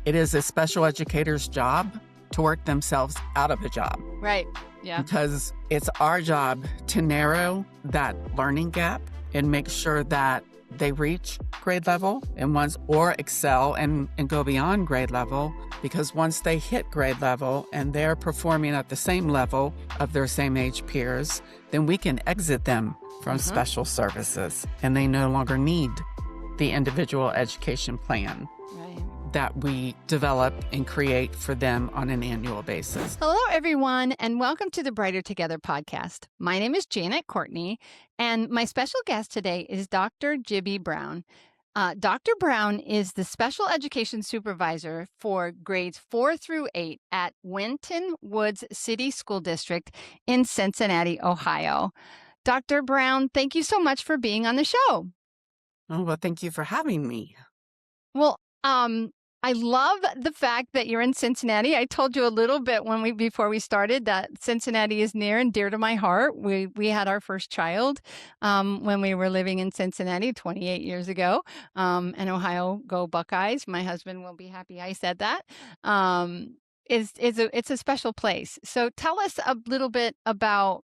it is a special educator's job to work themselves out of a job. Right. Yeah. Because it's our job to narrow that learning gap and make sure that they reach grade level and or excel and go beyond grade level, because once they hit grade level and they're performing at the same level of their same age peers, then we can exit them from special services and they no longer need the individual education plan that we develop and create for them on an annual basis. Hello, everyone, and welcome to the Brighter Together podcast. My name is Janet Courtney, and my special guest today is Dr. Jibby Brown. Dr. Brown is the Special Education Supervisor for grades 4 through 8 at Winton Woods City School District in Cincinnati, Ohio. Dr. Brown, thank you so much for being on the show. Oh, well, thank you for having me. Well, I love the fact that you're in Cincinnati. I told you a little bit before we started that Cincinnati is near and dear to my heart. We had our first child when we were living in Cincinnati 28 years ago. And Ohio, go Buckeyes. My husband will be happy I said that. It's a special place. So tell us a little bit about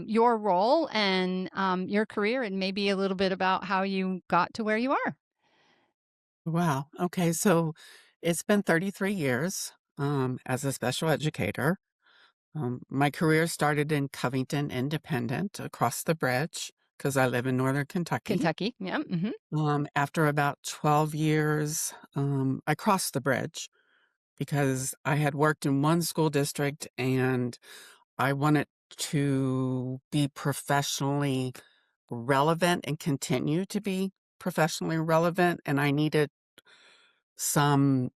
your role and your career, and maybe a little bit about how you got to where you are. Wow. Okay. So it's been 33 years as a special educator. My career started in Covington Independent across the bridge because I live in Northern Kentucky. Yeah. After about 12 years, I crossed the bridge because I had worked in one school district and I wanted to be professionally relevant and continue to be professionally relevant, and I needed some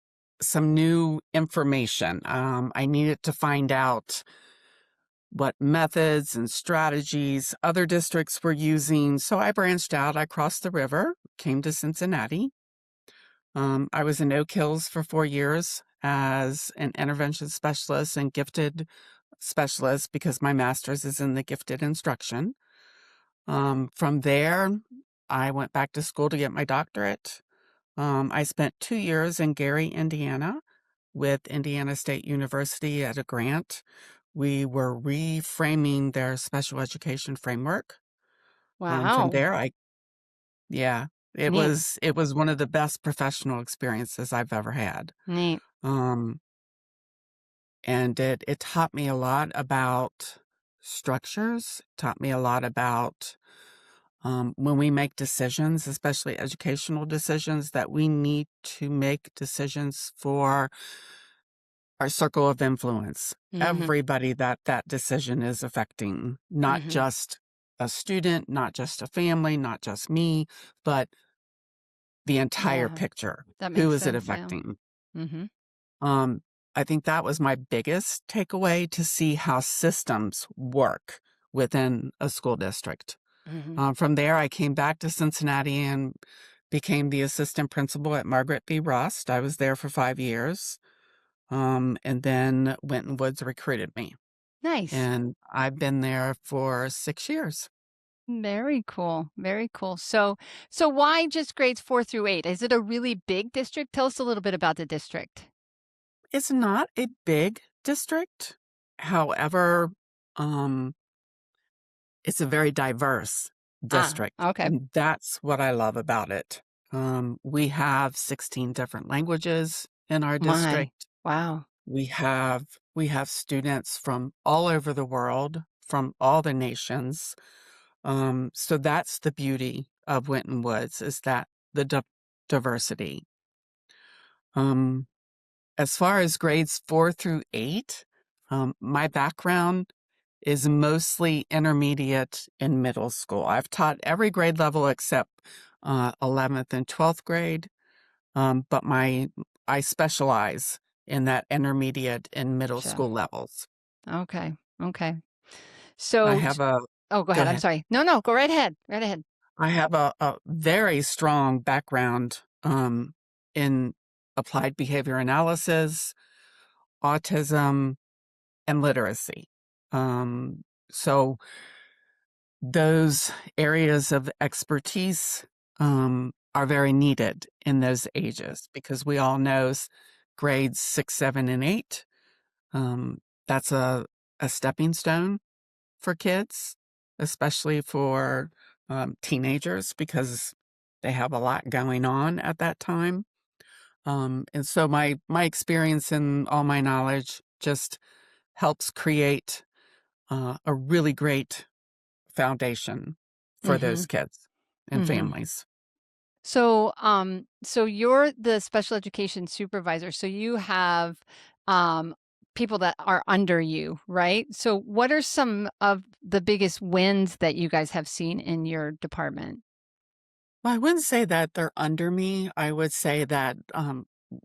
new information. I needed to find out what methods and strategies other districts were using. So I branched out. I crossed the river, came to Cincinnati. I was in Oak Hills for 4 years as an intervention specialist and gifted specialist because my master's is in the gifted instruction. From there, I went back to school to get my doctorate. I spent 2 years in Gary, Indiana, with Indiana State University at a grant. We were reframing their special education framework. Wow. From there, it was one of the best professional experiences I've ever had. Neat. And it taught me a lot about structures, taught me a lot about when we make decisions, especially educational decisions, that we need to make decisions for our circle of influence. Everybody that decision is affecting, not just a student, not just a family, not just me, but the entire picture. Who is it affecting? I think that was my biggest takeaway, to see how systems work within a school district. From there, I came back to Cincinnati and became the assistant principal at Margaret B. Rust. I was there for 5 years. And then Winton Woods recruited me. Nice. And I've been there for 6 years. Very cool. Very cool. So why just grades 4 through 8? Is it a really big district? Tell us a little bit about the district. It's not a big district. However, it's a very diverse district. Okay. And that's what I love about it. We have 16 different languages in our district. Wow. We have students from all over the world, from all the nations. So that's the beauty of Winton Woods, is that the diversity. As far as grades 4 through 8, my background is mostly intermediate and middle school. I've taught every grade level except 11th and 12th grade, but I specialize in that intermediate and middle school levels. Okay. So I have a... Oh, go ahead. I'm sorry. No, go right ahead. I have a very strong background in applied behavior analysis, autism, and literacy. So those areas of expertise are very needed in those ages, because we all know grades 6, 7, and 8. That's a stepping stone for kids, especially for teenagers, because they have a lot going on at that time. And so my experience and all my knowledge just helps create a really great foundation for those Mhm. kids and Mhm. families. So you're the special education supervisor. So you have people that are under you, right? So what are some of the biggest wins that you guys have seen in your department? Well, I wouldn't say that they're under me. I would say that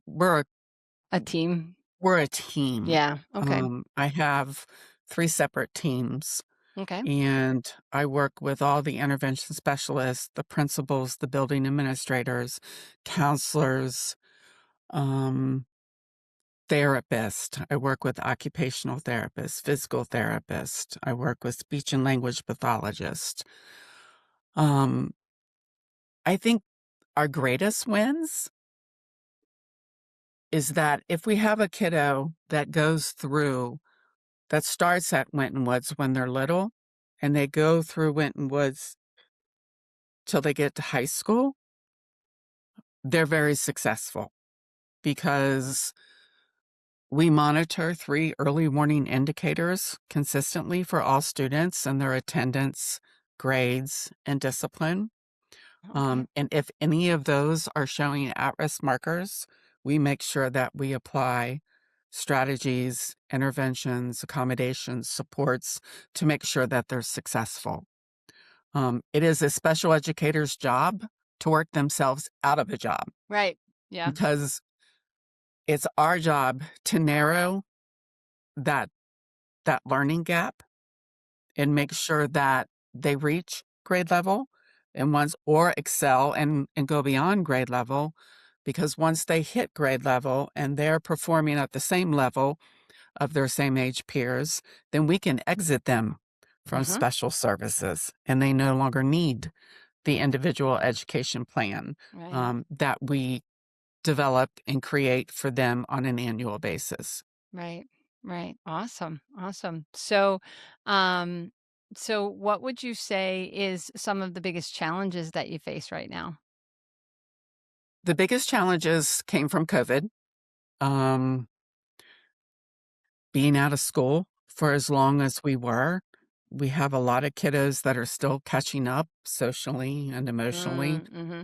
we're a, A team? we're a team. Yeah. Okay. I have 3 separate teams, Okay. and I work with all the intervention specialists, the principals, the building administrators, counselors, um, therapists. I work with occupational therapists, physical therapists. I work with speech and language pathologists. Um, I think our greatest wins is that if we have a kiddo that goes through, that starts at Winton Woods when they're little, and they go through Winton Woods till they get to high school, they're very successful because we monitor 3 early warning indicators consistently for all students and their attendance, grades, and discipline. Okay. And if any of those are showing at-risk markers, we make sure that we apply strategies, interventions, accommodations, supports to make sure that they're successful. It is a special educator's job to work themselves out of a job, Right. Yeah. because it's our job to narrow that learning gap and make sure that they reach grade level, and once or excel and go beyond grade level, because once they hit grade level and they're performing at the same level of their same age peers, then we can exit them from Uh-huh. special services and they no longer need the individual education plan Right. that we develop and create for them on an annual basis. Right. Right. Awesome. Awesome. Um, so what would you say is some of the biggest challenges that you face right now? The biggest challenges came from COVID. Um, Being out of school for as long as we were, we have a lot of kiddos that are still catching up socially and emotionally. Mm-hmm.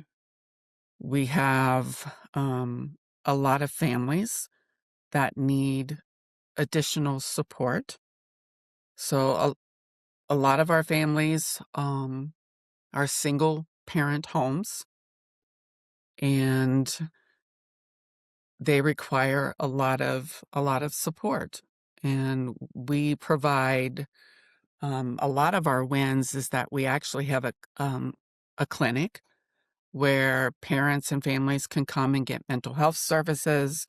We have a lot of families that need additional support. So a lot of our families are single parent homes, and they require a lot of support. And we provide a lot of our wins is that we actually have a clinic where parents and families can come and get mental health services.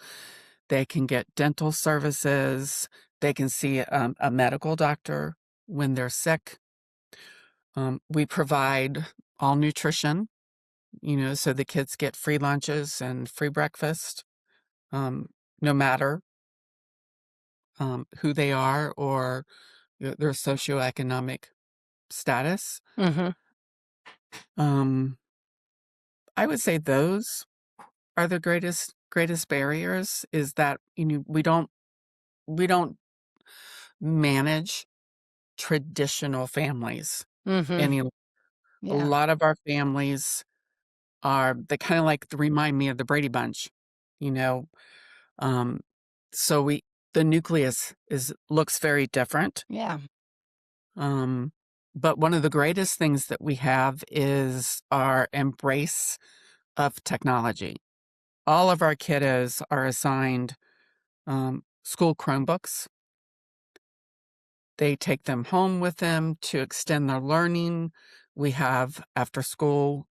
They can get dental services. They can see a medical doctor when they're sick. We provide all nutrition, so the kids get free lunches and free breakfast, um, no matter who they are or their socioeconomic status. Mm-hmm. Um, I would say those are the greatest barriers, is that we don't manage traditional families Mm-hmm. any. A Yeah. lot of our families are, they kind of like remind me of the Brady Bunch, you know. Um, so we the nucleus is looks very different. Yeah. Um, but one of the greatest things that we have is our embrace of technology. All of our kiddos are assigned school Chromebooks. They take them home with them to extend their learning. We have after school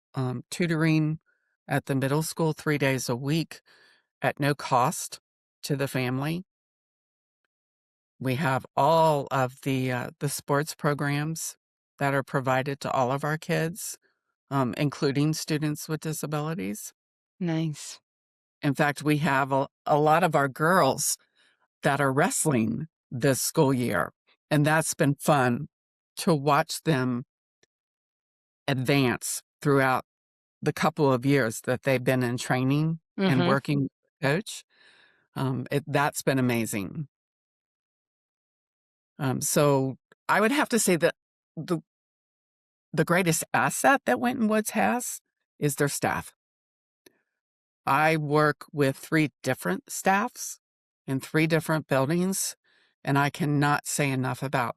tutoring at the middle school 3 days a week at no cost to the family. We have all of the sports programs that are provided to all of our kids, including students with disabilities. Nice. In fact, we have a lot of our girls that are wrestling this school year, and that's been fun to watch them advance throughout the couple of years that they've been in training and Mhm. working with the coach. That's been amazing. So I would have to say that the the greatest asset that Winton Woods has is their staff. I work with 3 different staffs in 3 different buildings, and I cannot say enough about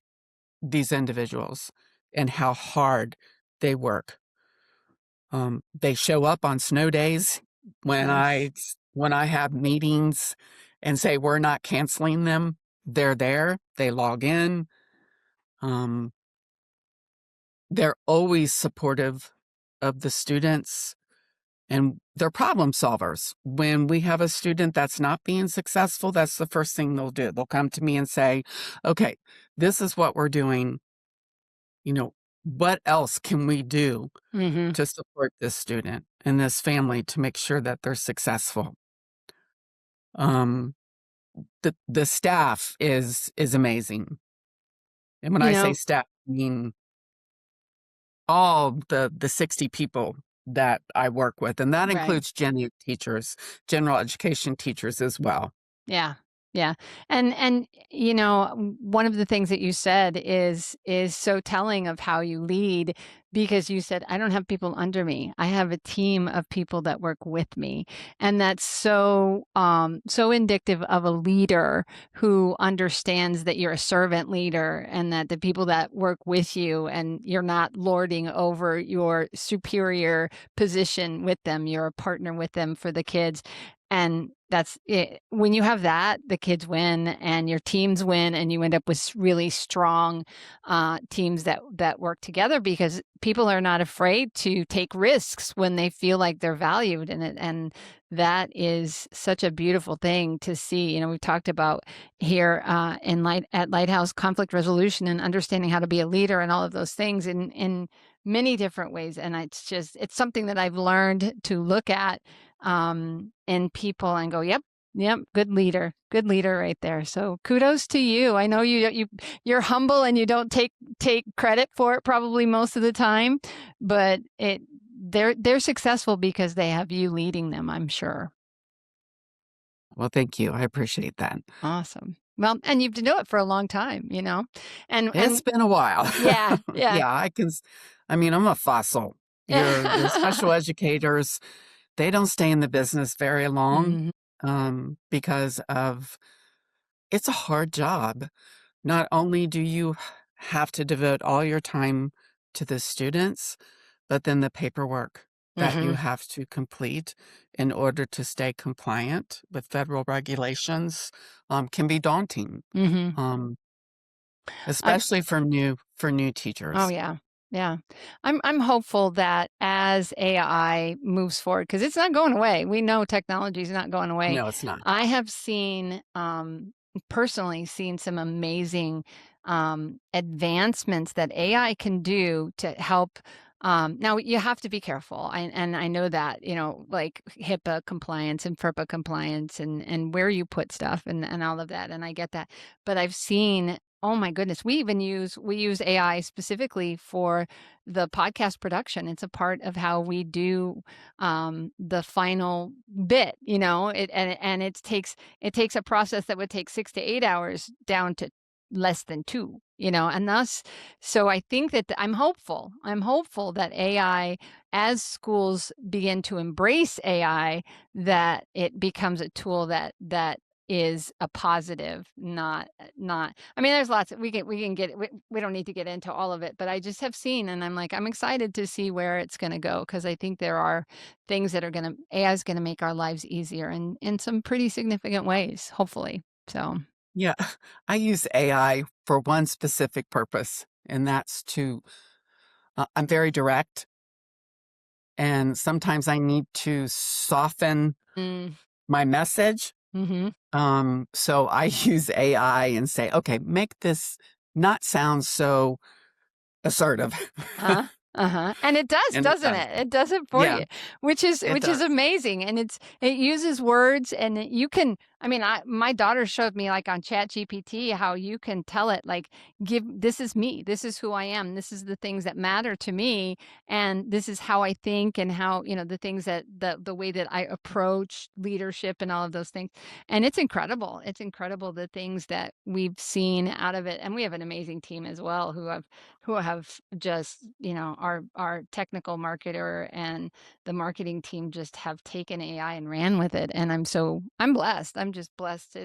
these individuals and how hard they work. They show up on snow days when Yes. I have meetings and say we're not canceling them. They're there. They log in. Um, they're always supportive of the students, and they're problem solvers. When we have a student that's not being successful, that's the first thing they'll do. They'll come to me and say, "Okay, this is what we're doing. You know, what else can we do Mhm. to support this student and this family to make sure that they're successful?" Um, the staff is amazing. And when You I say know staff, I mean all the 60 people that I work with, and that right. includes gen ed teachers, general education teachers as well. Yeah. Yeah. And one of the things that you said is so telling of how you lead because you said I don't have people under me. I have a team of people that work with me. And that's so indicative of a leader who understands that you're a servant leader and that the people that work with you and you're not lording over your superior position with them. You're a partner with them for the kids. And that's it. When you have that, the kids win and your teams win, and you end up with really strong teams that work together because people are not afraid to take risks when they feel like they're valued in it. And that is such a beautiful thing to see. We talked about here at Lighthouse conflict resolution and understanding how to be a leader and all of those things in many different ways. And it's something that I've learned to look at in people and go, yep, yep, good leader right there. So kudos to you. I know you're humble and you don't take credit for it probably most of the time, but they're successful because they have you leading them, I'm sure. Well, thank you. I appreciate that. Awesome. Well, and you've do it for a long time, It's and been a while. yeah, yeah. Yeah, I mean, I'm a fossil. Your special educators, they don't stay in the business very long, Mhm, because of it's a hard job. Not only do you have to devote all your time to the students, but then the paperwork that you mhm, have to complete in order to stay compliant with federal regulations, can be daunting, mhm. um, I'm especially for new Oh, teachers. yeah. Yeah. I'm hopeful that as AI moves forward, because it's not going away. We know technology is not going away. No, it's not. I have personally seen some amazing advancements that AI can do to help. Now you have to be careful, and I know that like HIPAA compliance and FERPA compliance, and where you put stuff, and all of that, and I get that. But I've seen, oh my goodness. We use AI specifically for the podcast production. It's a part of how we do the final bit, and it takes a process that would take 6 to 8 hours down to less than two, and thus, so I think that I'm hopeful. I'm hopeful that AI, as schools begin to embrace AI, that it becomes a tool that is a positive, not I mean, there's lots we can get we don't need to get into all of it, but I just have seen and I'm like, I'm excited to see where it's going to go because I think there are things that AI is going to make our lives easier in some pretty significant ways, hopefully. So, Yeah, I use AI for one specific purpose, and that's I'm very direct, and sometimes I need to soften mm, my message. mhm. So I use AI and say, okay, make this not sound so assertive. Uh-huh. Uh-huh, and it does, And it doesn't does. it? It does it for Yeah, you, which is it does. amazing, and it uses words, and you can I mean, my daughter showed me, like, on ChatGPT how you can tell it, like, "Give this is me, this is who I am, this is the things that matter to me, and this is how I think and how, the things that the way that I approach leadership and all of those things." And it's incredible. It's incredible the things that we've seen out of it, and we have an amazing team as well who have just, our technical marketer and the marketing team just have taken AI and ran with it. And I'm blessed. I'm just blessed.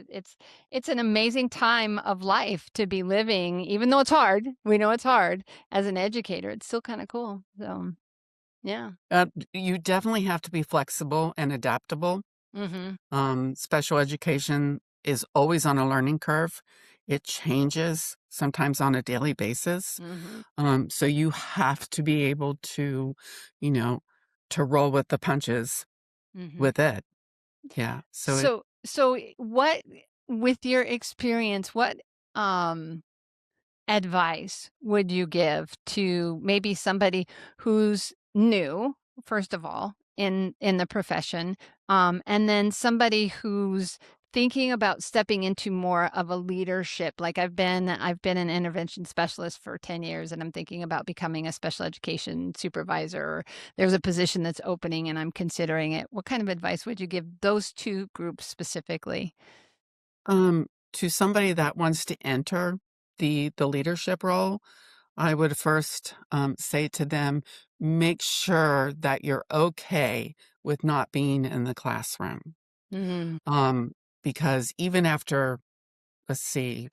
It's an amazing time of life to be living, even though it's hard. We know it's hard as an educator. It's still kind of cool. So yeah. You definitely have to be flexible and adaptable. Mm-hmm. Special education is always on a learning curve. It changes sometimes on a daily basis. Mm-hmm. So you have to be able to, you know, to roll with the punches Mm-hmm. with it. Yeah. So what with your experience, what um advice would you give to maybe somebody who's new, first of all, in the profession, and then somebody who's thinking about stepping into more of a leadership? Like I've been an intervention specialist for 10 years, and I'm thinking about becoming a special education supervisor. Or there's a position that's opening and I'm considering it. What kind of advice would you give those two groups specifically? To somebody that wants to enter the leadership role, I would first say to them, make sure that you're okay with not being in the classroom. Mm, Um, because even after, let's see,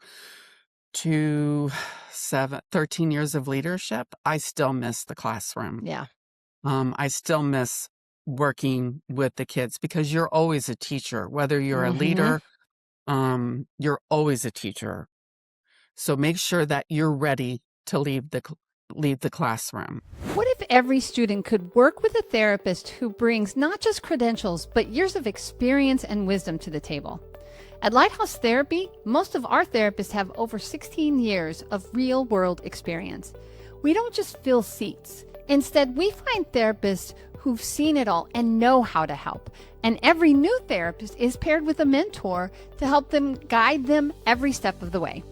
two, 13 years of leadership, I still miss the classroom. yeah. I still miss working with the kids because you're always a teacher, whether you're a Hmm. leader, you're always a teacher. So make sure that you're ready to leave the classroom. What if every student could work with a therapist who brings not just credentials, but years of experience and wisdom to the table? At Lighthouse Therapy, most of our therapists have over 16 years of real world experience. We don't just fill seats. Instead, we find therapists who've seen it all and know how to help. And every new therapist is paired with a mentor to help them guide them every step of the way.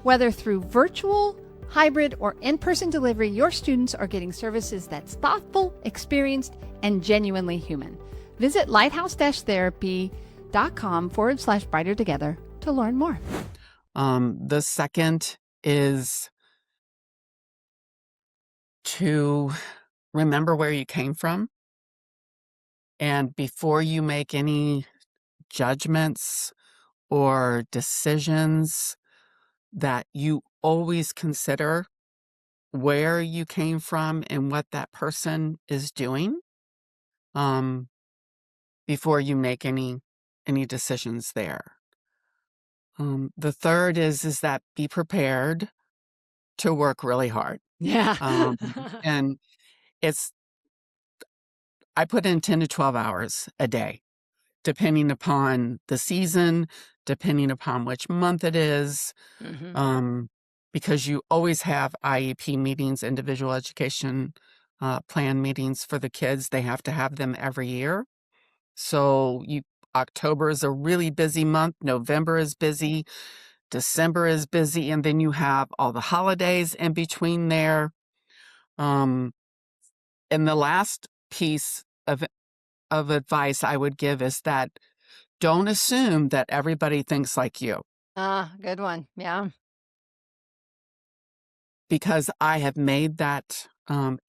Whether through virtual, hybrid, or in person delivery, your students are getting services that's thoughtful, experienced, and genuinely human. Visit lighthouse-therapy.com/brighter together to learn more. The second is to remember where you came from. And before you make any judgments or decisions, that you always consider where you came from and what that person is doing, um, before you make any decisions there. The third is that be prepared to work really hard. Yeah. Um, and it's I put in 10 to 12 hours a day, depending upon the season, depending upon which month it is, Hmm. um, because you always have IEP meetings, individual education plan meetings for the kids. They have to have them every year. So October is a really busy month. November is busy. December is busy, and then you have all the holidays in between there. Um, and the last piece of advice I would give is that don't assume that everybody thinks like you, Ah, good one. Yeah. because I have made that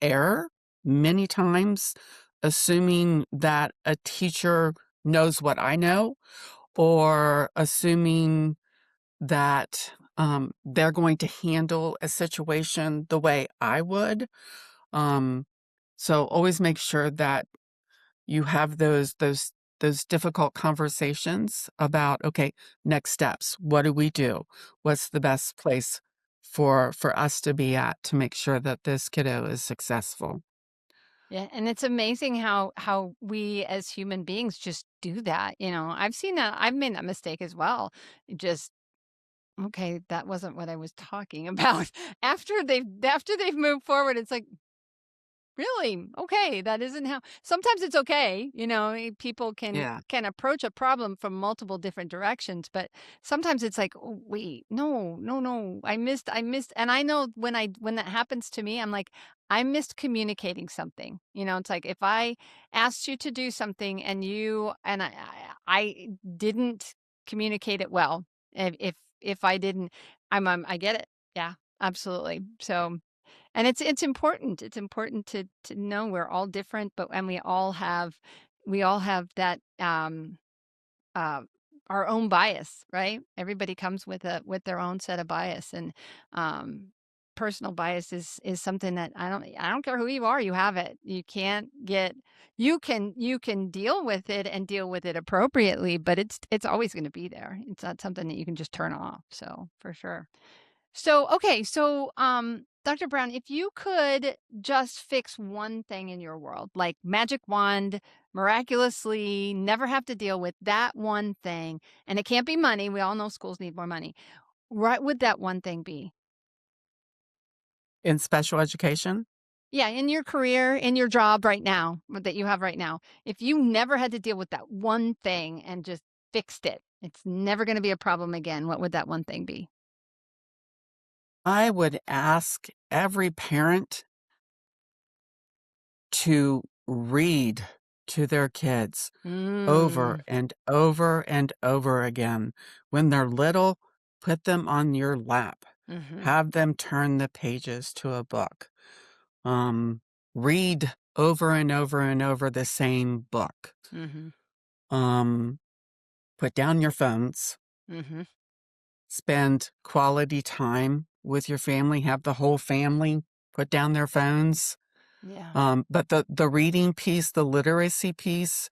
error many times, assuming that a teacher knows what I know, or assuming that they're going to handle a situation the way I would. Um, so always make sure that you have those difficult conversations about, okay, next steps. What do we do? What's the best place for us to be at to make sure that this kiddo is successful? Yeah, and it's amazing how we as human beings just do that. I've made that mistake as well. Just okay, that wasn't what I was talking about. After they've moved forward, it's like Really? Okay, that isn't how sometimes it's okay, people Yeah. can approach a problem from multiple different directions, but sometimes it's like, "Oh, wait, no, no, no. I missed." And I know when that happens to me, I'm like, I missed communicating something. It's like if I asked you to do something and I didn't communicate it well. If I didn't, I get it. Yeah, absolutely. So and it's important. It's important to know we're all different, but and we all have that uh, our own bias, right? Everybody comes with their own set of bias, and um, personal bias is something that I don't care who you are, you have it. You can't get you can deal with it and deal with it appropriately, but it's always going to be there. It's not something that you can just turn off. So for sure. So, okay, Dr. Brown, if you could just fix one thing in your world, like magic wand, miraculously never have to deal with that one thing, and it can't be money. We all know schools need more money. What would that one thing be? In special education, Yeah, in your career, in your job right now, that you have right now, if you never had to deal with that one thing and just fixed it, it's never going to be a problem again. What would that one thing be? I would ask every parent to read to their kids over Mm, and over and over again. When they're little, put them on your lap. mm-hmm, Have them turn the pages to a book. Um, Read over and over and over the same book. mm-hmm, Um, put down your phones. mm-hmm. Spend quality time with your family. Have the whole family put down their phones. Yeah. But the reading piece, the literacy piece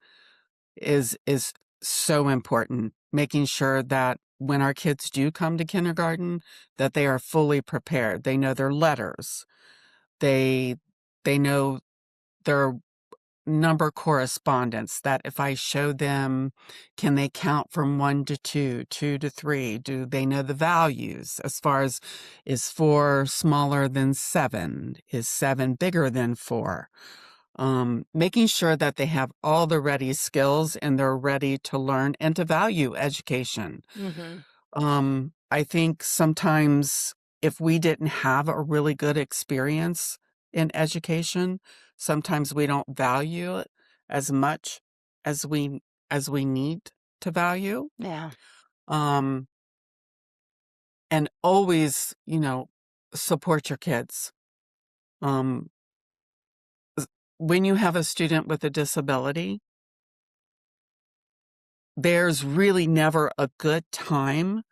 is so important. Making sure that when our kids do come to kindergarten, that they are fully prepared. They know their letters. They they know their number correspondence, that if I show them, can they count from 1 to 2, 2 to 3? Do they know the values as far as, is 4 smaller than 7? Is 7 bigger than 4? Making sure that they have all the ready skills and they're ready to learn and to value education. Mhm. I think sometimes if we didn't have a really good experience in education, sometimes we don't value it as much as we need to value. Yeah. Um, and always, support your kids. Um, when you have a student with a disability, there's really never a good time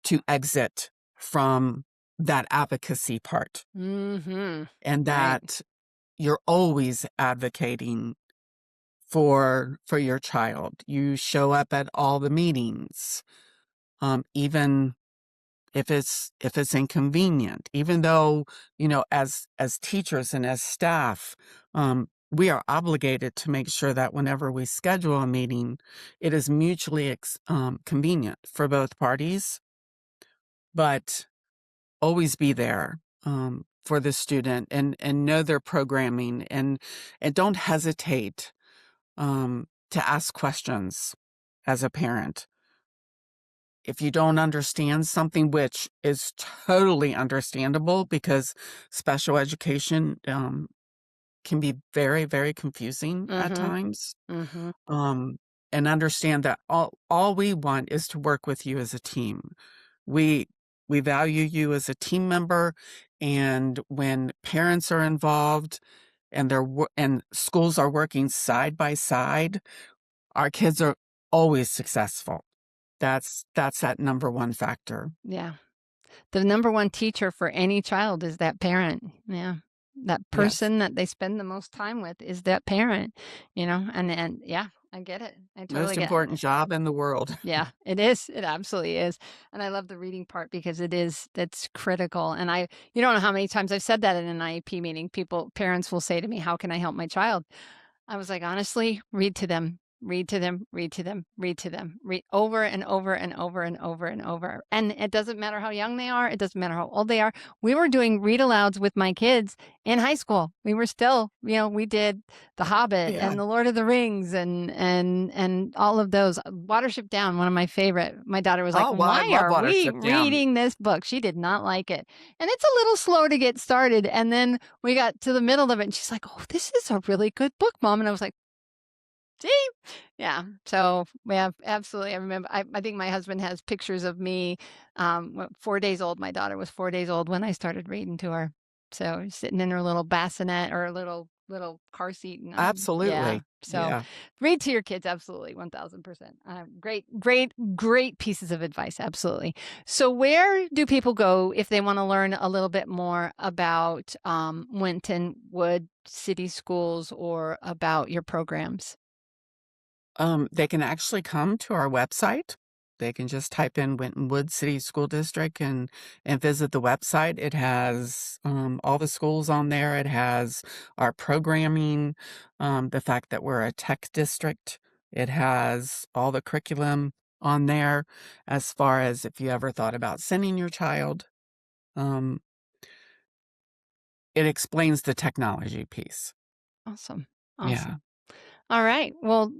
to exit from that advocacy part, Mhm. and Right. that you're always advocating for your child. You show up at all the meetings, even if it's inconvenient, even though, as teachers and as staff, we are obligated to make sure that whenever we schedule a meeting, it is mutually convenient for both parties, but always be there for the student, and know their programming, and don't hesitate to ask questions as a parent. If you don't understand something, which is totally understandable because special education can be very, very confusing at Mhm. times, Mhm. um, and understand that all we want is to work with you as a team. We we value you as a team member, and when parents are involved and and schools are working side by side, our kids are always successful. That's that number one factor. Yeah. The number one teacher for any child is that parent. Yeah. That Yes. person that they spend the most time with is that parent, and yeah, I get it. I totally Most get it. important job in the world. Yeah, it is. It absolutely is. And I love the reading part because that's critical. And you don't know how many times I've said that in an IEP meeting. Parents will say to me, "How can I help my child?" I was like, honestly, read to them. read to them, read to them, read to them, read over and over and over and over and over. And it doesn't matter how young they are. It doesn't matter how old they are. We were doing read alouds with my kids in high school. We were still, we did The Hobbit Yeah. and The Lord of the Rings and all of those. Watership Down, one of my favorite. My daughter was like, Oh, well, I "Why love are we Watership Down. reading this book?" She did not like it. And it's a little slow to get started. And then we got to the middle of it and she's like, "Oh, this is a really good book, Mom." And I was like, "See?" Yeah. So yeah, absolutely. I remember, I think my husband has pictures of me, 4 days old. My daughter was 4 days old when I started reading to her. So sitting in her little bassinet or little car seat. And yeah. Absolutely. So Yeah. read to your kids. Absolutely. 1000%. Great, great, great pieces of advice. Absolutely. So where do people go if they want to learn a little bit more about Winton Wood City Schools or about your programs? They can actually come to our website. They can just type in Winton Woods City School District and visit the website. It has all the schools on there. It has our programming, the fact that we're a tech district. It has all the curriculum on there as far as if you ever thought about sending your child. Um, it explains the technology piece. Awesome. Yeah, Awesome. All right. Well,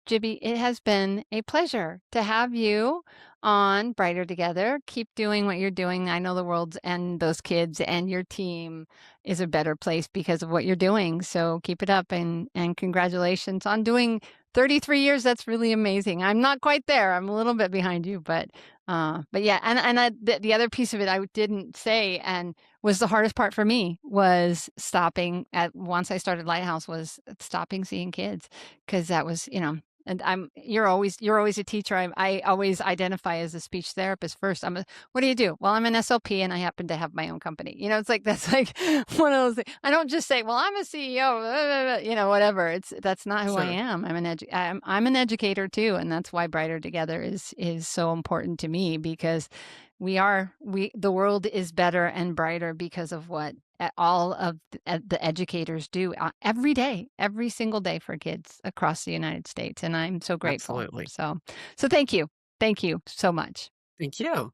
Jibby, it has been a pleasure to have you on Brighter Together. Keep doing what you're doing. I know the world's and those kids and your team is a better place because of what you're doing. So keep it up and congratulations on doing 33 years. That's really amazing. I'm not quite there. I'm a little bit behind you, but yeah. The other piece of it I didn't say and was the hardest part for me was stopping at once I started Lighthouse was stopping seeing kids because that was, and you're always a teacher. I always identify as a speech therapist first. What do you do? Well, I'm an SLP and I happen to have my own company. It's like, that's like one of those things. I don't just say, well, I'm a CEO, blah, blah, blah, whatever. That's not who I sure. am. I'm an educator too. And that's why Brighter Together is so important to me because the world is better and brighter because of what all of the educators do every day, every single day for kids across the United States. And I'm so grateful. Absolutely. So thank you. Thank you so much. Thank you.